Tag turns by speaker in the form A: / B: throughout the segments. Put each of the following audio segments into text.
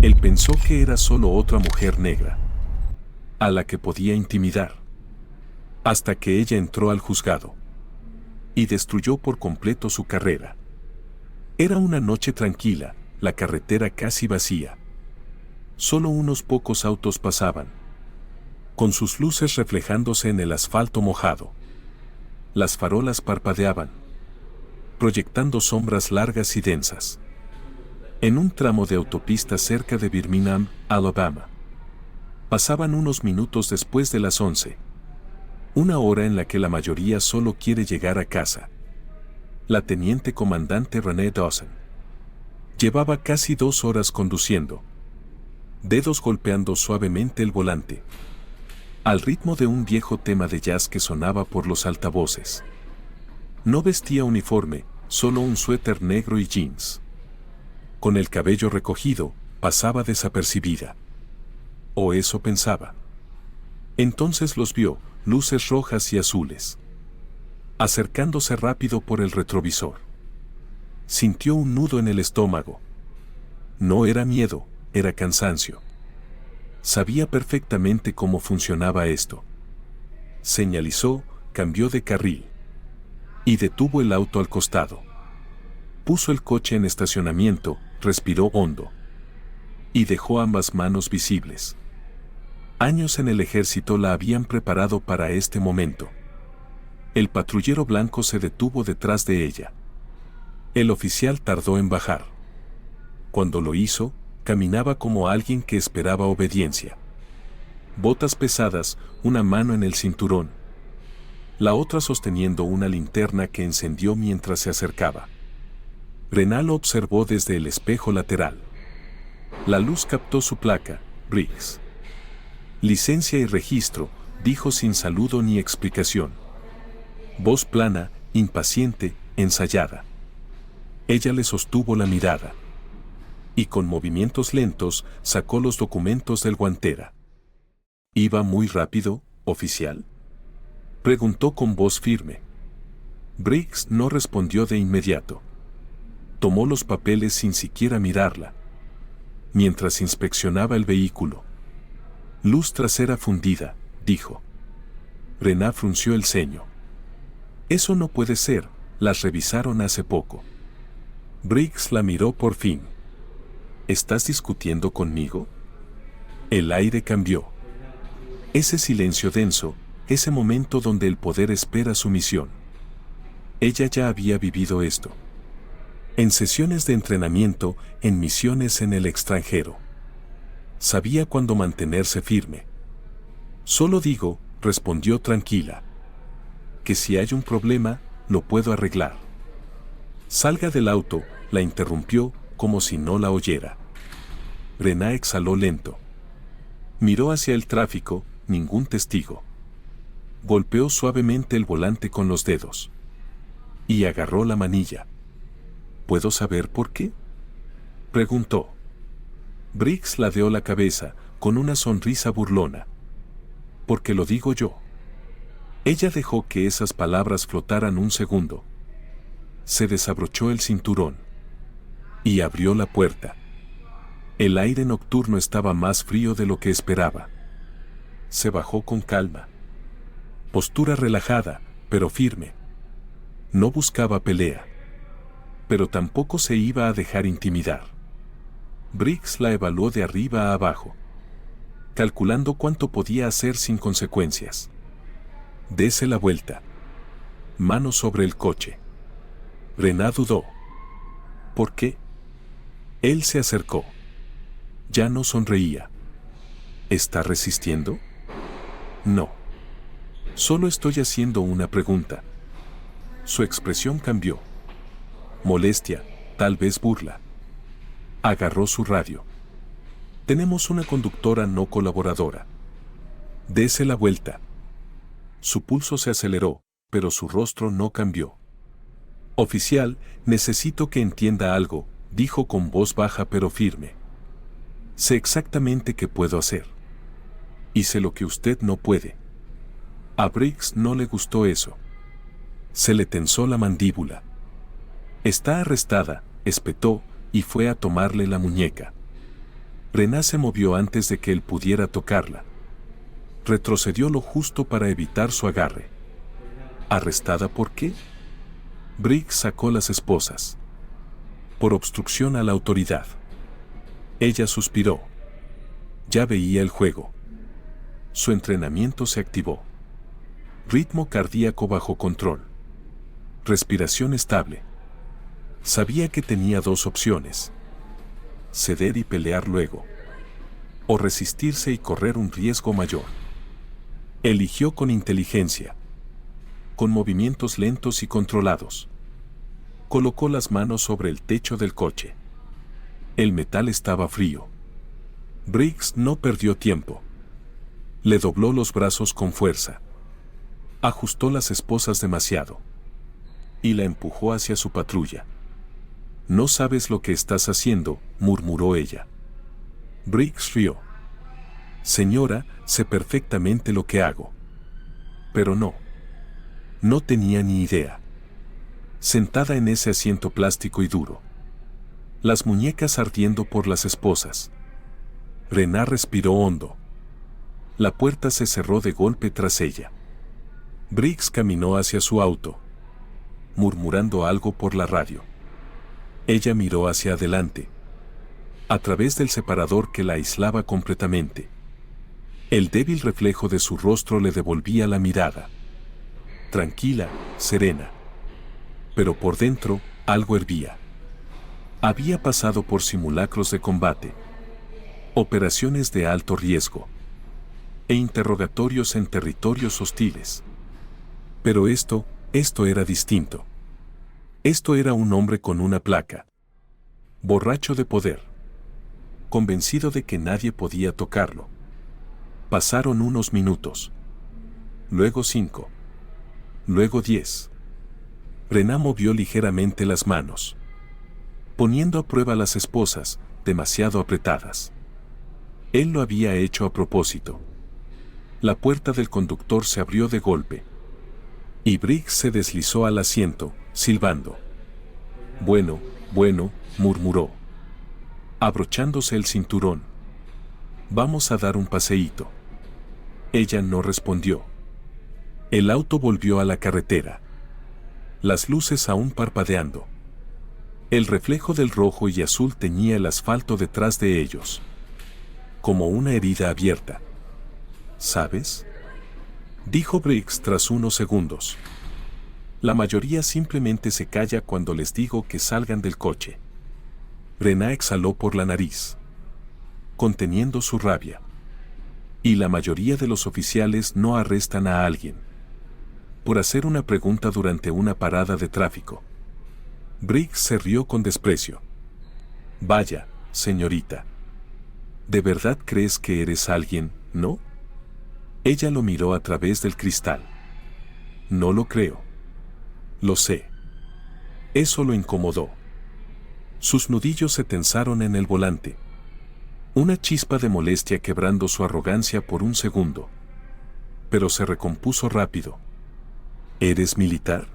A: Él pensó que era solo otra mujer negra, a la que podía intimidar, hasta que ella entró al juzgado y destruyó por completo su carrera. Era una noche tranquila, la carretera casi vacía. Solo unos pocos autos pasaban, con sus luces reflejándose en el asfalto mojado. Las farolas parpadeaban, proyectando sombras largas y densas. En un tramo de autopista cerca de Birmingham, Alabama, pasaban unos minutos después de las 11. Una hora en la que la mayoría solo quiere llegar a casa. La teniente comandante Renee Dawson llevaba casi 2 horas conduciendo, dedos golpeando suavemente el volante, al ritmo de un viejo tema de jazz que sonaba por los altavoces. No vestía uniforme, solo un suéter negro y jeans. Con el cabello recogido, pasaba desapercibida. O eso pensaba. Entonces los vio, luces rojas y azules, acercándose rápido por el retrovisor. Sintió un nudo en el estómago. No era miedo, era cansancio. Sabía perfectamente cómo funcionaba esto. Señalizó, cambió de carril y detuvo el auto al costado. Puso el coche en estacionamiento, respiró hondo y dejó ambas manos visibles. Años en el ejército la habían preparado para este momento. El patrullero blanco se detuvo detrás de ella. El oficial tardó en bajar. Cuando lo hizo, caminaba como alguien que esperaba obediencia. Botas pesadas, una mano en el cinturón, la otra sosteniendo una linterna que encendió mientras se acercaba. Renal lo observó desde el espejo lateral. La luz captó su placa, Briggs. Licencia y registro, dijo sin saludo ni explicación. Voz plana, impaciente, ensayada. Ella le sostuvo la mirada y con movimientos lentos sacó los documentos del guantera. ¿Iba muy rápido, oficial?, preguntó con voz firme. Briggs no respondió de inmediato. Tomó los papeles sin siquiera mirarla, mientras inspeccionaba el vehículo. Luz trasera fundida, dijo. Rená frunció el ceño. Eso no puede ser, las revisaron hace poco. Briggs la miró por fin. ¿Estás discutiendo conmigo? El aire cambió. Ese silencio denso, ese momento donde el poder espera su misión. Ella ya había vivido esto. En sesiones de entrenamiento, en misiones en el extranjero. Sabía cuándo mantenerse firme. Solo digo, respondió tranquila, que si hay un problema, lo puedo arreglar. Salga del auto, la interrumpió, como si no la oyera. Rená exhaló lento. Miró hacia el tráfico, ningún testigo. Golpeó suavemente el volante con los dedos. Y agarró la manilla. ¿Puedo saber por qué?, preguntó. Briggs ladeó la cabeza, con una sonrisa burlona. Porque lo digo yo. Ella dejó que esas palabras flotaran un segundo. Se desabrochó el cinturón. Y abrió la puerta. El aire nocturno estaba más frío de lo que esperaba. Se bajó con calma. Postura relajada, pero firme. No buscaba pelea. Pero tampoco se iba a dejar intimidar. Briggs la evaluó de arriba a abajo, calculando cuánto podía hacer sin consecuencias. Dese la vuelta. Mano sobre el coche. Rená dudó. ¿Por qué? Él se acercó. Ya no sonreía. ¿Está resistiendo? No. Solo estoy haciendo una pregunta. Su expresión cambió. Molestia, tal vez burla. Agarró su radio. Tenemos una conductora no colaboradora. Dese la vuelta. Su pulso se aceleró, pero su rostro no cambió. Oficial, necesito que entienda algo, dijo con voz baja pero firme. Sé exactamente qué puedo hacer. Y sé lo que usted no puede. A Briggs no le gustó eso. Se le tensó la mandíbula. Está arrestada, espetó, y fue a tomarle la muñeca. Brenna se movió antes de que él pudiera tocarla. Retrocedió lo justo para evitar su agarre. ¿Arrestada por qué? Briggs sacó las esposas. Por obstrucción a la autoridad. Ella suspiró. Ya veía el juego. Su entrenamiento se activó. Ritmo cardíaco bajo control. Respiración estable. Sabía que tenía dos opciones. Ceder y pelear luego. O resistirse y correr un riesgo mayor. Eligió con inteligencia. Con movimientos lentos y controlados. Colocó las manos sobre el techo del coche. El metal estaba frío. Briggs no perdió tiempo. Le dobló los brazos con fuerza. Ajustó las esposas demasiado. Y la empujó hacia su patrulla. No sabes lo que estás haciendo, murmuró ella. Briggs rió. Señora, sé perfectamente lo que hago. Pero no. No tenía ni idea. Sentada en ese asiento plástico y duro. Las muñecas ardiendo por las esposas. Brenna respiró hondo. La puerta se cerró de golpe tras ella. Briggs caminó hacia su auto, murmurando algo por la radio. Ella miró hacia adelante, a través del separador que la aislaba completamente. El débil reflejo de su rostro le devolvía la mirada. Tranquila, serena. Pero por dentro, algo hervía. Había pasado por simulacros de combate, operaciones de alto riesgo e interrogatorios en territorios hostiles. Pero esto era distinto. Esto era un hombre con una placa. Borracho de poder. Convencido de que nadie podía tocarlo. Pasaron unos minutos. Luego 5. Luego 10. Brenna movió ligeramente las manos, poniendo a prueba las esposas, demasiado apretadas. Él lo había hecho a propósito. La puerta del conductor se abrió de golpe. Y Briggs se deslizó al asiento, silbando. Bueno, murmuró, abrochándose el cinturón. Vamos a dar un paseíto. Ella no respondió. El auto volvió a la carretera. Las luces aún parpadeando. El reflejo del rojo y azul teñía el asfalto detrás de ellos. Como una herida abierta. ¿Sabes?, dijo Briggs tras unos segundos. La mayoría simplemente se calla cuando les digo que salgan del coche. Brenna exhaló por la nariz, conteniendo su rabia. Y la mayoría de los oficiales no arrestan a alguien por hacer una pregunta durante una parada de tráfico. Briggs se rió con desprecio. Vaya, señorita. ¿De verdad crees que eres alguien, no? Ella lo miró a través del cristal. No lo creo. Lo sé. Eso lo incomodó. Sus nudillos se tensaron en el volante. Una chispa de molestia quebrando su arrogancia por un segundo. Pero se recompuso rápido. ¿Eres militar?,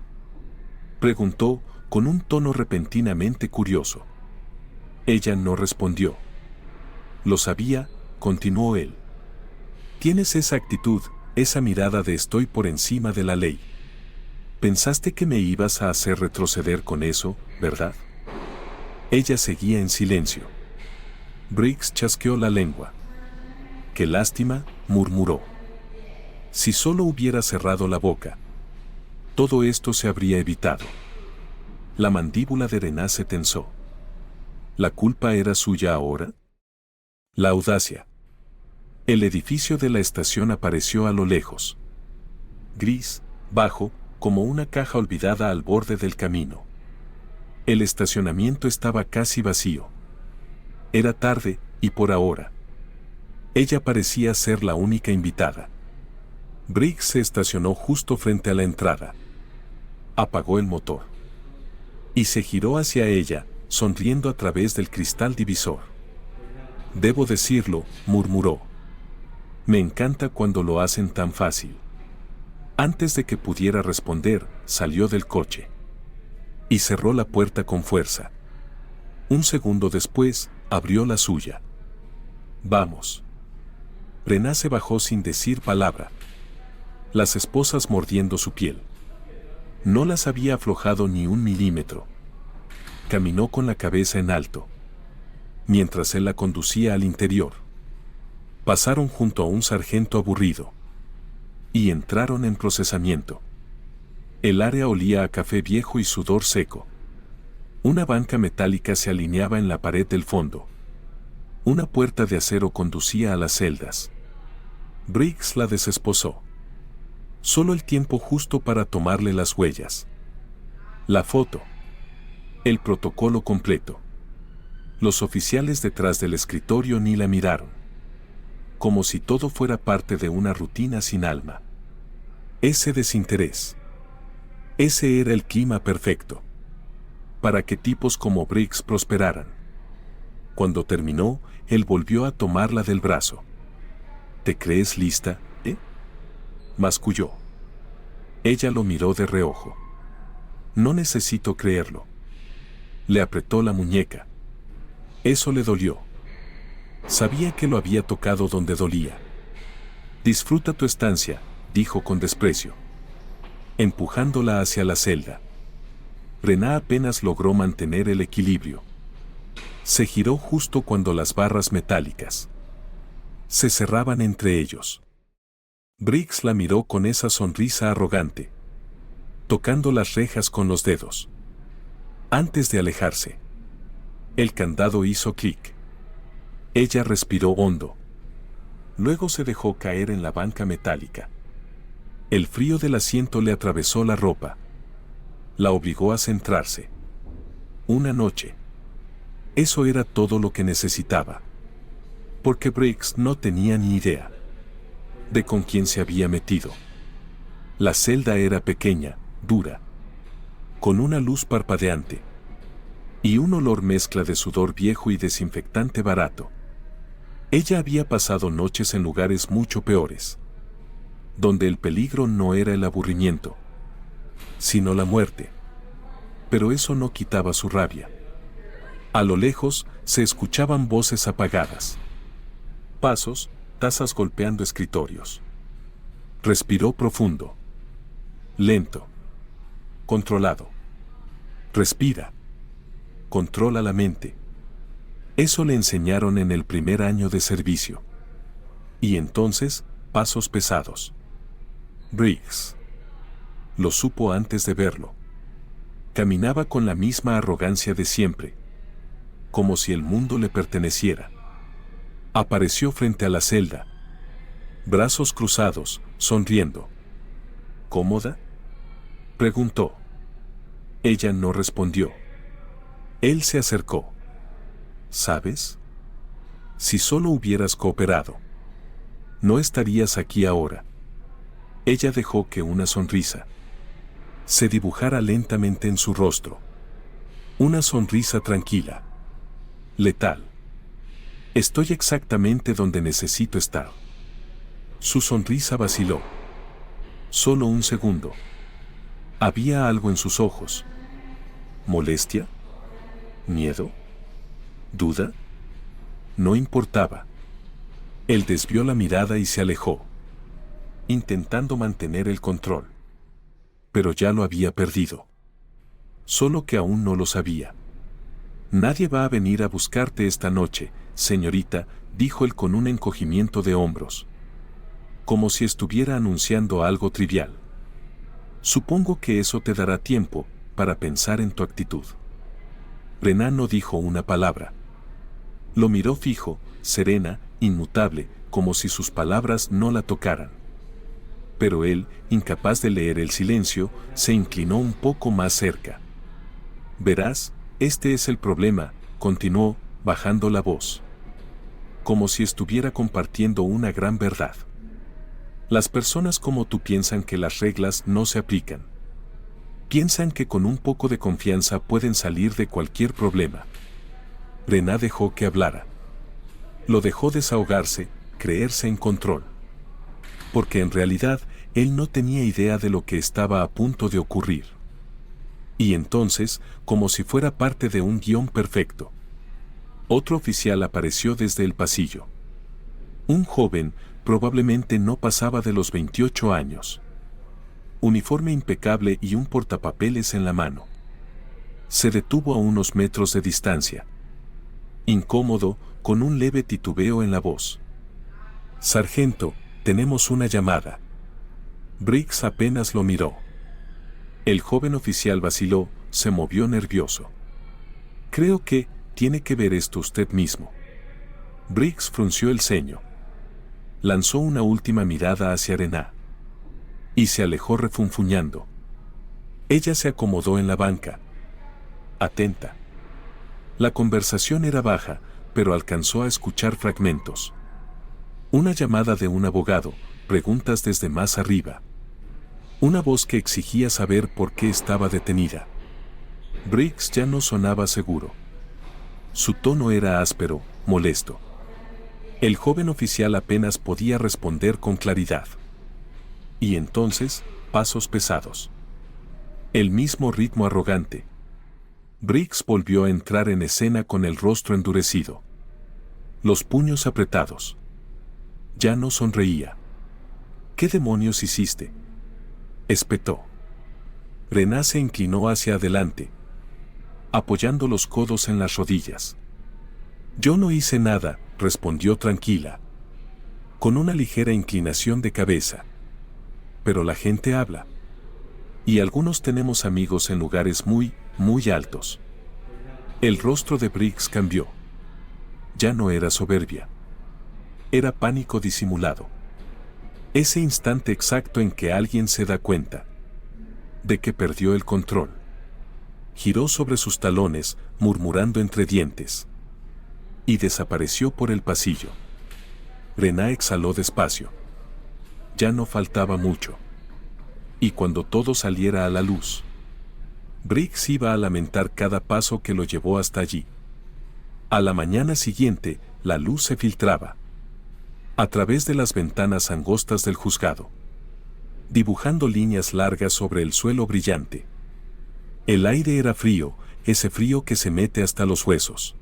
A: preguntó, con un tono repentinamente curioso. Ella no respondió. Lo sabía, continuó él. Tienes esa actitud, esa mirada de estoy por encima de la ley. Pensaste que me ibas a hacer retroceder con eso, ¿verdad? Ella seguía en silencio. Briggs chasqueó la lengua. Qué lástima, murmuró. Si solo hubiera cerrado la boca, todo esto se habría evitado. La mandíbula de Brenna se tensó. ¿La culpa era suya ahora? La audacia. El edificio de la estación apareció a lo lejos. Gris, bajo, como una caja olvidada al borde del camino. El estacionamiento estaba casi vacío. Era tarde, y por ahora. Ella parecía ser la única invitada. Briggs se estacionó justo frente a la entrada. Apagó el motor. Y se giró hacia ella, sonriendo a través del cristal divisor. Debo decirlo, murmuró. Me encanta cuando lo hacen tan fácil. Antes de que pudiera responder, salió del coche. Y cerró la puerta con fuerza. Un segundo después, abrió la suya. Vamos. Rená se bajó sin decir palabra. Las esposas mordiendo su piel. No las había aflojado ni un milímetro. Caminó con la cabeza en alto, mientras él la conducía al interior. Pasaron junto a un sargento aburrido y entraron en procesamiento. El área olía a café viejo y sudor seco. Una banca metálica se alineaba en la pared del fondo. Una puerta de acero conducía a las celdas. Briggs la desesposó. Solo el tiempo justo para tomarle las huellas. La foto. El protocolo completo. Los oficiales detrás del escritorio ni la miraron. Como si todo fuera parte de una rutina sin alma. Ese desinterés. Ese era el clima perfecto. Para que tipos como Briggs prosperaran. Cuando terminó, él volvió a tomarla del brazo. ¿Te crees lista, masculló. Ella lo miró de reojo. No necesito creerlo. Le apretó la muñeca. Eso le dolió. Sabía que lo había tocado donde dolía. Disfruta tu estancia, dijo con desprecio, empujándola hacia la celda. Rená apenas logró mantener el equilibrio. Se giró justo cuando las barras metálicas se cerraban entre ellos. Briggs la miró con esa sonrisa arrogante, tocando las rejas con los dedos. Antes de alejarse, el candado hizo clic. Ella respiró hondo. Luego se dejó caer en la banca metálica. El frío del asiento le atravesó la ropa. La obligó a centrarse. Una noche. Eso era todo lo que necesitaba. Porque Briggs no tenía ni idea de con quién se había metido. La celda era pequeña, dura, con una luz parpadeante y un olor mezcla de sudor viejo y desinfectante barato. Ella había pasado noches en lugares mucho peores, donde el peligro no era el aburrimiento, sino la muerte. Pero eso no quitaba su rabia. A lo lejos se escuchaban voces apagadas. Pasos, tazas golpeando escritorios. Respiró profundo. Lento. Controlado. Respira. Controla la mente. Eso le enseñaron en el primer año de servicio. Y entonces, pasos pesados. Briggs. Lo supo antes de verlo. Caminaba con la misma arrogancia de siempre, como si el mundo le perteneciera. Apareció frente a la celda, brazos cruzados, sonriendo. ¿Cómoda?, preguntó. Ella no respondió. Él se acercó. ¿Sabes? Si solo hubieras cooperado, no estarías aquí ahora. Ella dejó que una sonrisa se dibujara lentamente en su rostro. Una sonrisa tranquila, letal. Estoy exactamente donde necesito estar. Su sonrisa vaciló. Solo un segundo. Había algo en sus ojos. ¿Molestia? ¿Miedo? ¿Duda? No importaba. Él desvió la mirada y se alejó, intentando mantener el control. Pero ya lo había perdido. Solo que aún no lo sabía. Nadie va a venir a buscarte esta noche, señorita, dijo él con un encogimiento de hombros, como si estuviera anunciando algo trivial. Supongo que eso te dará tiempo para pensar en tu actitud. Rená no dijo una palabra. Lo miró fijo, serena, inmutable, como si sus palabras no la tocaran. Pero él, incapaz de leer el silencio, se inclinó un poco más cerca. Verás, este es el problema, continuó, bajando la voz, como si estuviera compartiendo una gran verdad. Las personas como tú piensan que las reglas no se aplican. Piensan que con un poco de confianza pueden salir de cualquier problema. Rená dejó que hablara. Lo dejó desahogarse, creerse en control. Porque en realidad, él no tenía idea de lo que estaba a punto de ocurrir. Y entonces, como si fuera parte de un guión perfecto, otro oficial apareció desde el pasillo. Un joven, probablemente no pasaba de los 28 años. Uniforme impecable y un portapapeles en la mano. Se detuvo a unos metros de distancia. Incómodo, con un leve titubeo en la voz. «Sargento, tenemos una llamada». Briggs apenas lo miró. El joven oficial vaciló, se movió nervioso. «Creo que tiene que ver esto usted mismo». Briggs frunció el ceño. Lanzó una última mirada hacia Rená. Y se alejó refunfuñando. Ella se acomodó en la banca. Atenta. La conversación era baja, pero alcanzó a escuchar fragmentos. Una llamada de un abogado, preguntas desde más arriba. Una voz que exigía saber por qué estaba detenida. Briggs ya no sonaba seguro. Su tono era áspero, molesto. El joven oficial apenas podía responder con claridad. Y entonces, pasos pesados. El mismo ritmo arrogante. Briggs volvió a entrar en escena con el rostro endurecido. Los puños apretados. Ya no sonreía. ¿Qué demonios hiciste?, espetó. Rená se inclinó hacia adelante, apoyando los codos en las rodillas. Yo no hice nada, respondió tranquila, con una ligera inclinación de cabeza. Pero la gente habla. Y algunos tenemos amigos en lugares muy, muy altos. El rostro de Briggs cambió. Ya no era soberbia. Era pánico disimulado. Ese instante exacto en que alguien se da cuenta de que perdió el control. Giró sobre sus talones, murmurando entre dientes. Y desapareció por el pasillo. Rená exhaló despacio. Ya no faltaba mucho. Y cuando todo saliera a la luz, Briggs iba a lamentar cada paso que lo llevó hasta allí. A la mañana siguiente, la luz se filtraba a través de las ventanas angostas del juzgado, dibujando líneas largas sobre el suelo brillante. El aire era frío, ese frío que se mete hasta los huesos.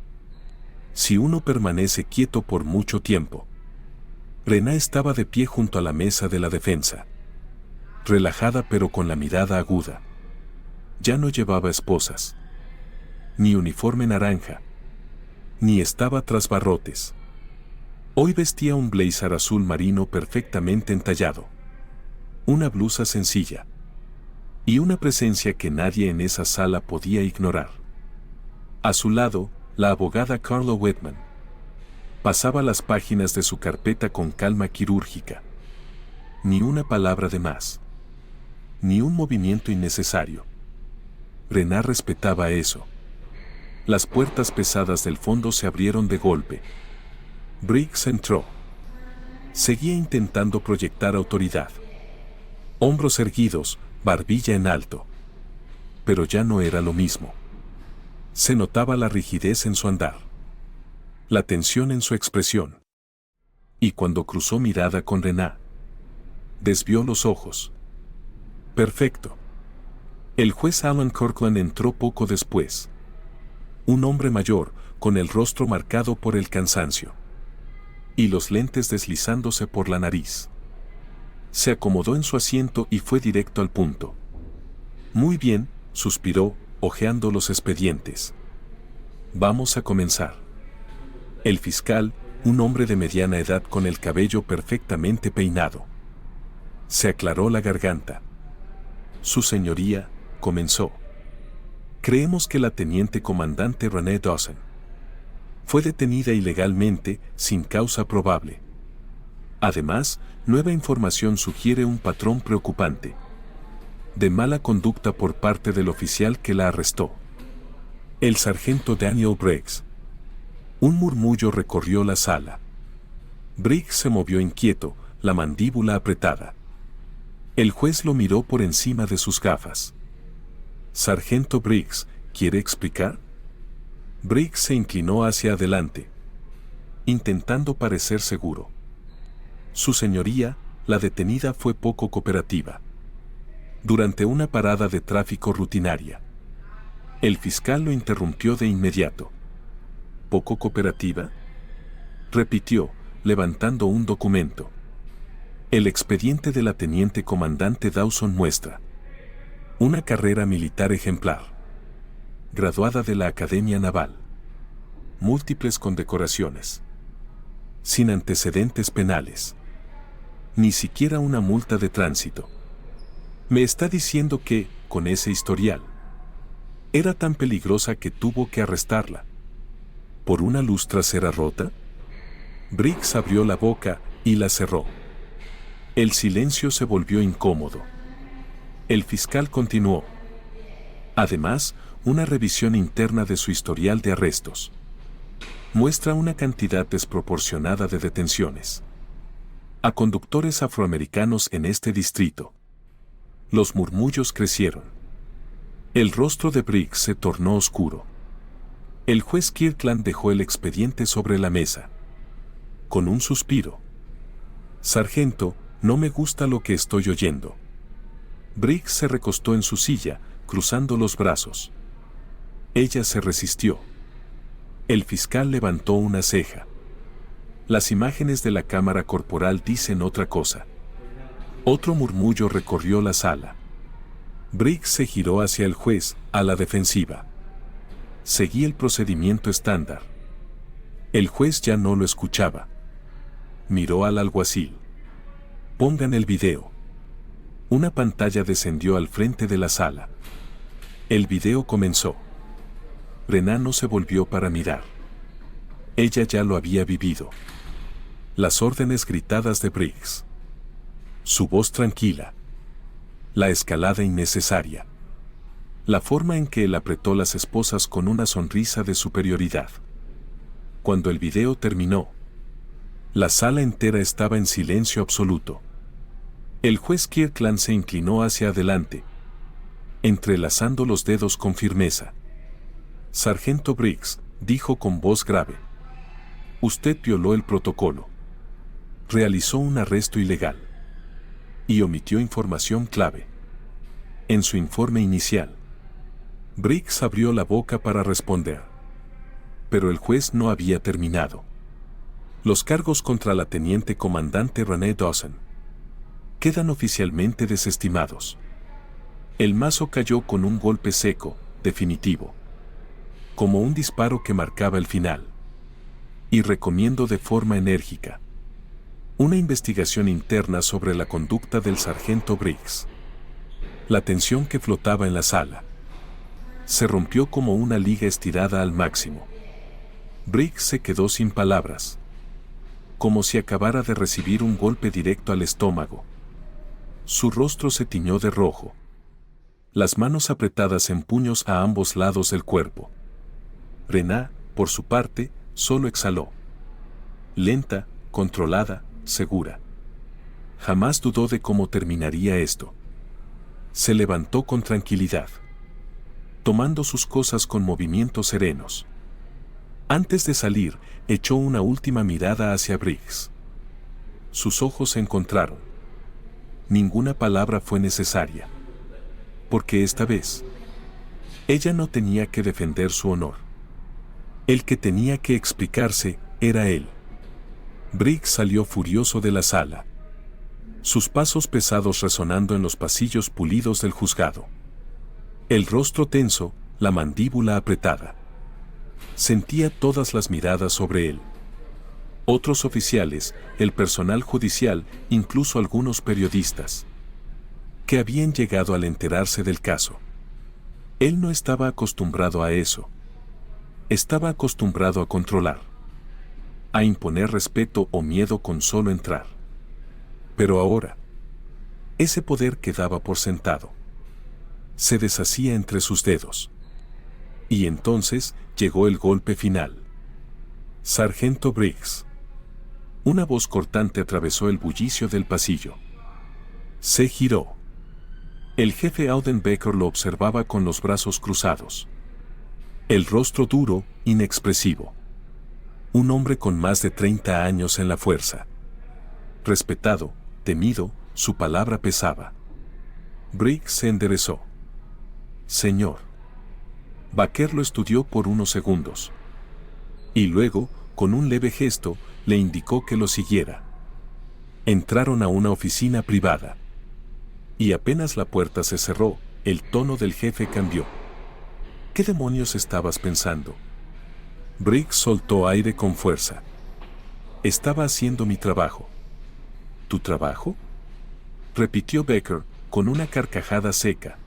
A: Si uno permanece quieto por mucho tiempo. Rená estaba de pie junto a la mesa de la defensa, relajada pero con la mirada aguda. Ya no llevaba esposas, ni uniforme naranja, ni estaba tras barrotes. Hoy vestía un blazer azul marino perfectamente entallado, una blusa sencilla, y una presencia que nadie en esa sala podía ignorar. A su lado, la abogada Carla Whitman pasaba las páginas de su carpeta con calma quirúrgica. Ni una palabra de más, ni un movimiento innecesario. Rená respetaba eso. Las puertas pesadas del fondo se abrieron de golpe. Briggs entró. Seguía intentando proyectar autoridad. Hombros erguidos, barbilla en alto. Pero ya no era lo mismo. Se notaba la rigidez en su andar, la tensión en su expresión. Y cuando cruzó mirada con Rená, desvió los ojos. Perfecto. El juez Alan Kirkland entró poco después. Un hombre mayor, con el rostro marcado por el cansancio. Y los lentes deslizándose por la nariz. Se acomodó en su asiento y fue directo al punto. Muy bien, suspiró, hojeando los expedientes. Vamos a comenzar. El fiscal, un hombre de mediana edad con el cabello perfectamente peinado. Se aclaró la garganta. Su señoría, comenzó. Creemos que la teniente comandante Renee Dawson fue detenida ilegalmente, sin causa probable. Además, nueva información sugiere un patrón preocupante de mala conducta por parte del oficial que la arrestó, el sargento Daniel Briggs. Un murmullo recorrió la sala. Briggs se movió inquieto, la mandíbula apretada. El juez lo miró por encima de sus gafas. Sargento Briggs, ¿quiere explicar? Briggs se inclinó hacia adelante, intentando parecer seguro. Su señoría, la detenida fue poco cooperativa. Durante una parada de tráfico rutinaria. El fiscal lo interrumpió de inmediato. ¿Poco cooperativa?, repitió, levantando un documento. El expediente de la teniente comandante Dawson muestra una carrera militar ejemplar. Graduada de la Academia Naval. Múltiples condecoraciones. Sin antecedentes penales. Ni siquiera una multa de tránsito. Me está diciendo que, con ese historial, era tan peligrosa que tuvo que arrestarla. ¿Por una luz trasera rota? Briggs abrió la boca y la cerró. El silencio se volvió incómodo. El fiscal continuó. Además, una revisión interna de su historial de arrestos muestra una cantidad desproporcionada de detenciones a conductores afroamericanos en este distrito. Los murmullos crecieron. El rostro de Briggs se tornó oscuro. El juez Kirkland dejó el expediente sobre la mesa. Con un suspiro. Sargento, no me gusta lo que estoy oyendo. Briggs se recostó en su silla, cruzando los brazos. Ella se resistió. El fiscal levantó una ceja. Las imágenes de la cámara corporal dicen otra cosa. Otro murmullo recorrió la sala. Briggs se giró hacia el juez, a la defensiva. Seguí el procedimiento estándar. El juez ya no lo escuchaba. Miró al alguacil. Pongan el video. Una pantalla descendió al frente de la sala. El video comenzó. Brennan no se volvió para mirar. Ella ya lo había vivido. Las órdenes gritadas de Briggs. Su voz tranquila. La escalada innecesaria. La forma en que él apretó las esposas con una sonrisa de superioridad. Cuando el video terminó, la sala entera estaba en silencio absoluto. El juez Kirkland se inclinó hacia adelante, entrelazando los dedos con firmeza. Sargento Briggs, dijo con voz grave. Usted violó el protocolo. Realizó un arresto ilegal. Y omitió información clave. En su informe inicial, Briggs abrió la boca para responder. Pero el juez no había terminado. Los cargos contra la teniente comandante Renee Dawson quedan oficialmente desestimados. El mazo cayó con un golpe seco, definitivo. Como un disparo que marcaba el final. Y recomiendo de forma enérgica una investigación interna sobre la conducta del sargento Briggs. La tensión que flotaba en la sala se rompió como una liga estirada al máximo. Briggs se quedó sin palabras, como si acabara de recibir un golpe directo al estómago. Su rostro se tiñó de rojo. Las manos apretadas en puños a ambos lados del cuerpo. Brennan, por su parte, solo exhaló. Lenta, controlada, segura. Jamás dudó de cómo terminaría esto. Se levantó con tranquilidad, tomando sus cosas con movimientos serenos. Antes de salir, echó una última mirada hacia Briggs. Sus ojos se encontraron. Ninguna palabra fue necesaria. Porque esta vez, ella no tenía que defender su honor. El que tenía que explicarse era él. Briggs salió furioso de la sala. Sus pasos pesados resonando en los pasillos pulidos del juzgado. El rostro tenso, la mandíbula apretada. Sentía todas las miradas sobre él. Otros oficiales, el personal judicial, incluso algunos periodistas, que habían llegado al enterarse del caso. Él no estaba acostumbrado a eso. Estaba acostumbrado a controlar, a imponer respeto o miedo con solo entrar. Pero ahora, ese poder quedaba por sentado. Se deshacía entre sus dedos. Y entonces llegó el golpe final. Sargento Briggs. Una voz cortante atravesó el bullicio del pasillo. Se giró. El jefe Auden Becker lo observaba con los brazos cruzados. El rostro duro, inexpresivo. Un hombre con más de 30 años en la fuerza. Respetado, temido, su palabra pesaba. Briggs se enderezó. Señor. Baker lo estudió por unos segundos. Y luego, con un leve gesto, le indicó que lo siguiera. Entraron a una oficina privada. Y apenas la puerta se cerró, el tono del jefe cambió. ¿Qué demonios estabas pensando? Briggs soltó aire con fuerza. Estaba haciendo mi trabajo. ¿Tu trabajo?, repitió Becker, con una carcajada seca,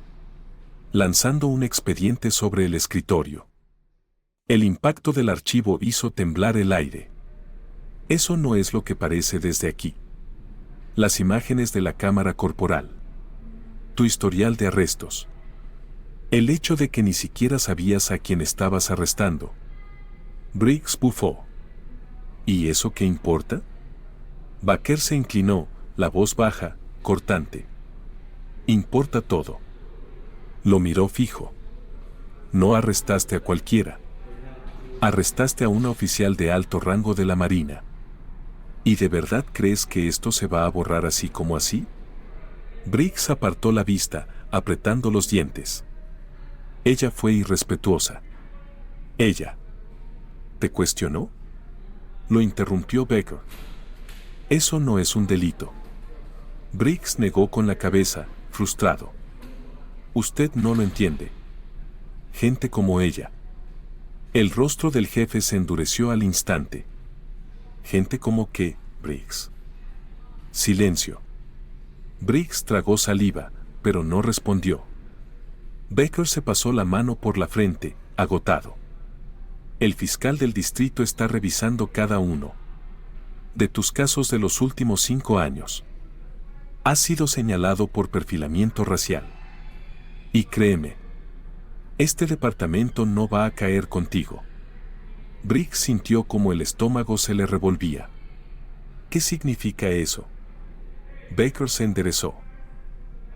A: lanzando un expediente sobre el escritorio. El impacto del archivo hizo temblar el aire. Eso no es lo que parece desde aquí. Las imágenes de la cámara corporal. Tu historial de arrestos. El hecho de que ni siquiera sabías a quién estabas arrestando. Briggs bufó. ¿Y eso qué importa? Baker se inclinó, la voz baja, cortante. Importa todo. Lo miró fijo. No arrestaste a cualquiera. Arrestaste a una oficial de alto rango de la Marina. ¿Y de verdad crees que esto se va a borrar así como así? Briggs apartó la vista, apretando los dientes. Ella fue irrespetuosa. ¿Ella te cuestionó?, lo interrumpió Becker. Eso no es un delito. Briggs negó con la cabeza, frustrado. Usted no lo entiende. Gente como ella. El rostro del jefe se endureció al instante. ¿Gente como qué, Briggs? Silencio. Briggs tragó saliva, pero no respondió. Becker se pasó la mano por la frente, agotado. El fiscal del distrito está revisando cada uno de tus casos de los últimos 5 años. Has sido señalado por perfilamiento racial. Y créeme, este departamento no va a caer contigo. Briggs sintió como el estómago se le revolvía. ¿Qué significa eso? Becker se enderezó.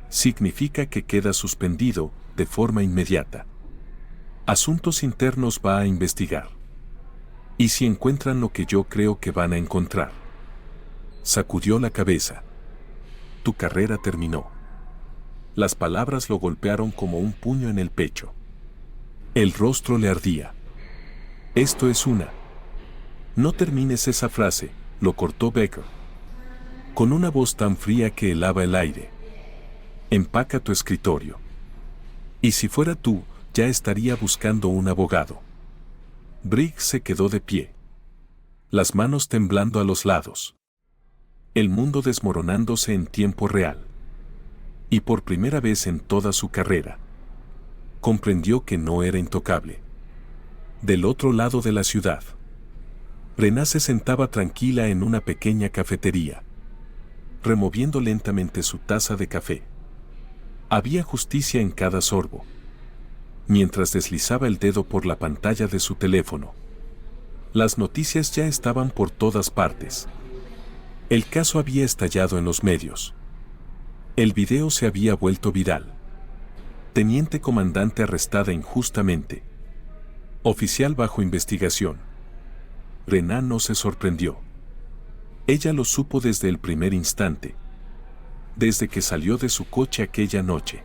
A: Significa que queda suspendido de forma inmediata. Asuntos Internos va a investigar. ¿Y si encuentran lo que yo creo que van a encontrar? Sacudió la cabeza. Tu carrera terminó. Las palabras lo golpearon como un puño en el pecho. El rostro le ardía. Esto es una. No termines esa frase, lo cortó Becker, con una voz tan fría que helaba el aire. Empaca tu escritorio. Y si fuera tú, ya estaría buscando un abogado. Briggs se quedó de pie, las manos temblando a los lados. El mundo desmoronándose en tiempo real. Y por primera vez en toda su carrera, comprendió que no era intocable. Del otro lado de la ciudad, Rená se sentaba tranquila en una pequeña cafetería, removiendo lentamente su taza de café. Había justicia en cada sorbo. Mientras deslizaba el dedo por la pantalla de su teléfono, las noticias ya estaban por todas partes. El caso había estallado en los medios. El video se había vuelto viral. Teniente comandante arrestada injustamente. Oficial bajo investigación. Rená no se sorprendió. Ella lo supo desde el primer instante. Desde que salió de su coche aquella noche.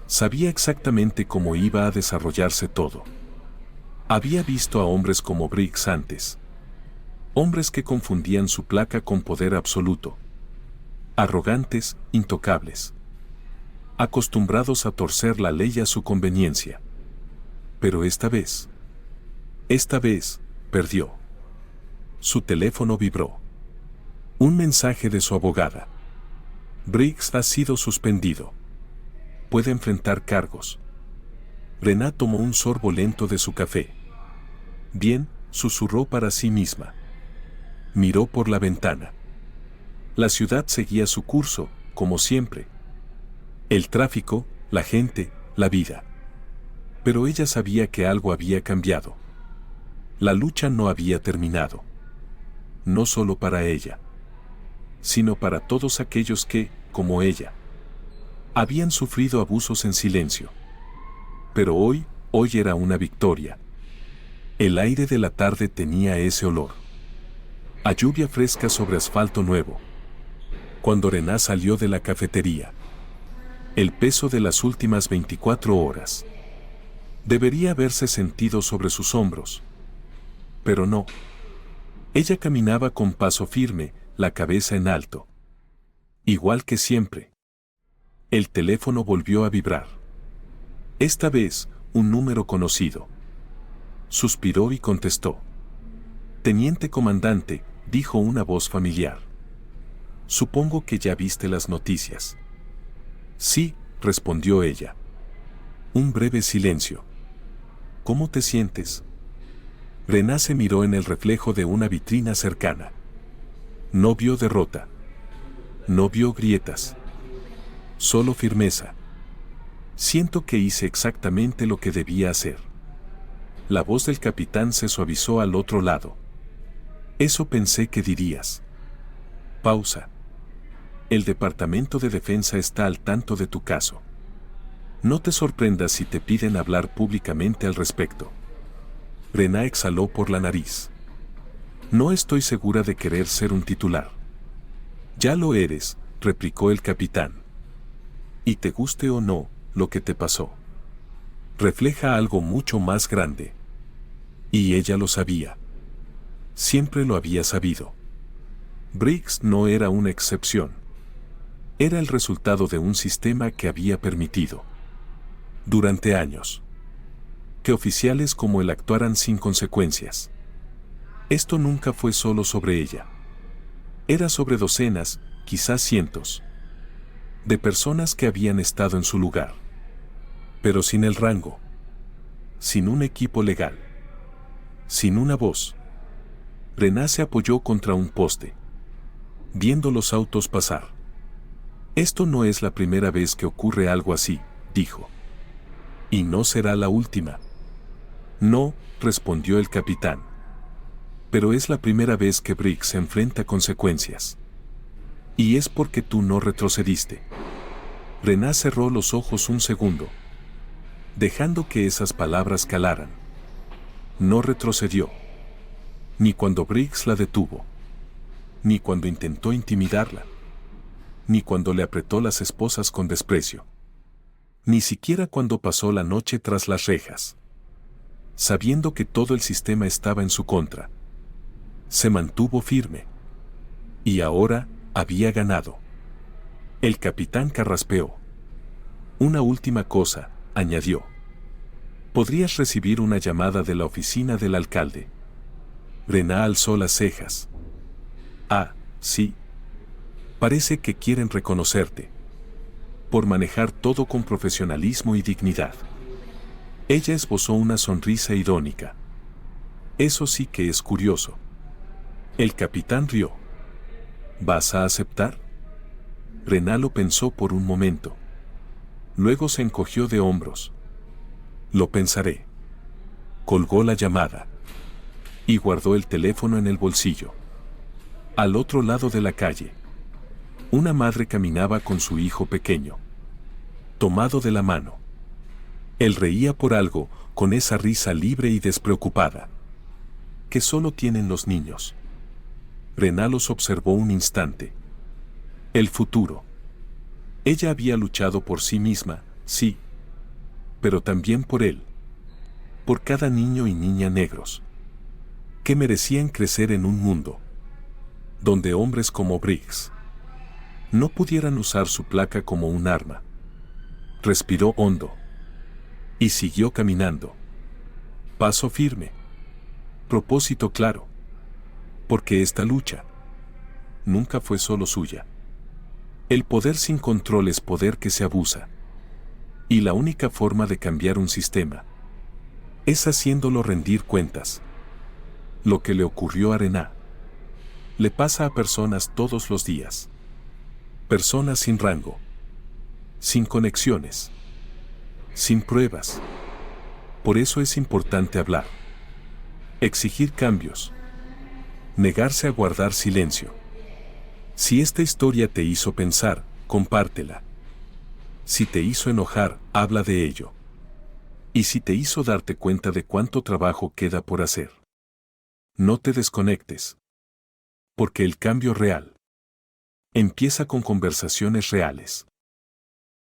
A: Sabía exactamente cómo iba a desarrollarse todo. Había visto a hombres como Briggs antes. Hombres que confundían su placa con poder absoluto. Arrogantes, intocables. Acostumbrados a torcer la ley a su conveniencia. Pero esta vez, perdió. Su teléfono vibró. Un mensaje de su abogada. Briggs ha sido suspendido. Puede enfrentar cargos. Rená tomó un sorbo lento de su café. Bien, susurró para sí misma. Miró por la ventana. La ciudad seguía su curso, como siempre. El tráfico, la gente, la vida. Pero ella sabía que algo había cambiado. La lucha no había terminado. No solo para ella, sino para todos aquellos que, como ella, habían sufrido abusos en silencio. Pero hoy era una victoria. El aire de la tarde tenía ese olor. A lluvia fresca sobre asfalto nuevo. Cuando Rená salió de la cafetería. El peso de las últimas 24 horas. Debería haberse sentido sobre sus hombros. Pero no. Ella caminaba con paso firme, la cabeza en alto. Igual que siempre. El teléfono volvió a vibrar. Esta vez, un número conocido. Suspiró y contestó. Teniente comandante, dijo una voz familiar. Supongo que ya viste las noticias. Sí, respondió ella. Un breve silencio. ¿Cómo te sientes? Rená se miró en el reflejo de una vitrina cercana. No vio derrota. No vio grietas. Solo firmeza. Siento que hice exactamente lo que debía hacer. La voz del capitán se suavizó al otro lado. Eso pensé que dirías. Pausa. El Departamento de Defensa está al tanto de tu caso. No te sorprendas si te piden hablar públicamente al respecto. Rená exhaló por la nariz. No estoy segura de querer ser un titular. Ya lo eres, replicó el capitán. Y te guste o no, lo que te pasó refleja algo mucho más grande. Y ella lo sabía. Siempre lo había sabido. Briggs no era una excepción. Era el resultado de un sistema que había permitido, durante años, que oficiales como él actuaran sin consecuencias. Esto nunca fue solo sobre ella. Era sobre docenas, quizás cientos, de personas que habían estado en su lugar. Pero sin el rango, sin un equipo legal, sin una voz. Rená se apoyó contra un poste, viendo los autos pasar. Esto no es la primera vez que ocurre algo así, dijo. Y no será la última. No, respondió el capitán. Pero es la primera vez que Briggs se enfrenta a consecuencias. Y es porque tú no retrocediste. Rená cerró los ojos un segundo, dejando que esas palabras calaran. No retrocedió. Ni cuando Briggs la detuvo. Ni cuando intentó intimidarla. Ni cuando le apretó las esposas con desprecio. Ni siquiera cuando pasó la noche tras las rejas, sabiendo que todo el sistema estaba en su contra. Se mantuvo firme. Y ahora, había ganado. El capitán carraspeó. Una última cosa, añadió. Podrías recibir una llamada de la oficina del alcalde. Rená alzó las cejas. Ah, sí. Parece que quieren reconocerte. Por manejar todo con profesionalismo y dignidad. Ella esbozó una sonrisa irónica. Eso sí que es curioso. El capitán rió. ¿Vas a aceptar? Rená lo pensó por un momento. Luego se encogió de hombros. Lo pensaré. Colgó la llamada. Y guardó el teléfono en el bolsillo. Al otro lado de la calle, una madre caminaba con su hijo pequeño, tomado de la mano. Él reía por algo, con esa risa libre y despreocupada, que solo tienen los niños. Rená los observó un instante. El futuro. Ella había luchado por sí misma, sí, pero también por él. Por cada niño y niña negros, que merecían crecer en un mundo donde hombres como Briggs no pudieran usar su placa como un arma. Respiró hondo y siguió caminando. Paso firme. Propósito claro. Porque esta lucha nunca fue solo suya. El poder sin control es poder que se abusa. Y la única forma de cambiar un sistema es haciéndolo rendir cuentas. Lo que le ocurrió a Rená le pasa a personas todos los días. Personas sin rango, sin conexiones, sin pruebas. Por eso es importante hablar. Exigir cambios. Negarse a guardar silencio. Si esta historia te hizo pensar, compártela. Si te hizo enojar, habla de ello. Y si te hizo darte cuenta de cuánto trabajo queda por hacer, no te desconectes. Porque el cambio real empieza con conversaciones reales.